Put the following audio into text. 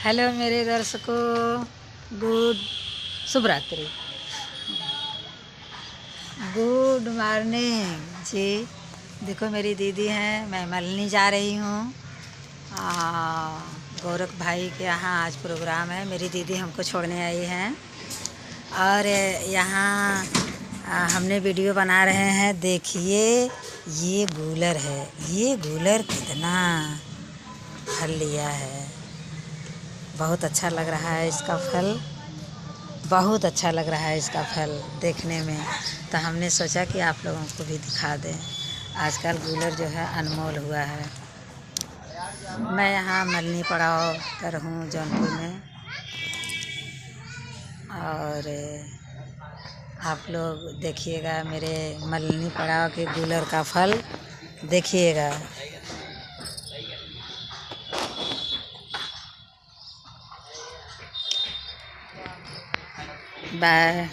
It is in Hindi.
हेलो मेरे दर्शकों, गुड शुभ रात्रि, गुड मॉर्निंग जी। देखो मेरी दीदी हैं, मैं मलनी जा रही हूँ। गोरख भाई के यहाँ आज प्रोग्राम है। मेरी दीदी हमको छोड़ने आई हैं और यहाँ हमने वीडियो बना रहे हैं। देखिए ये गूलर है, ये गूलर कितना फल लिया है। बहुत अच्छा लग रहा है इसका फल, बहुत अच्छा लग रहा है इसका फल देखने में। तो हमने सोचा कि आप लोगों को भी दिखा दें। आजकल गूलर जो है अनमोल हुआ है। मैं यहाँ मलनी पड़ाव पर हूँ जौनपुर में, और आप लोग देखिएगा मेरे मलनी पड़ाव के गूलर का फल देखिएगा। बाय।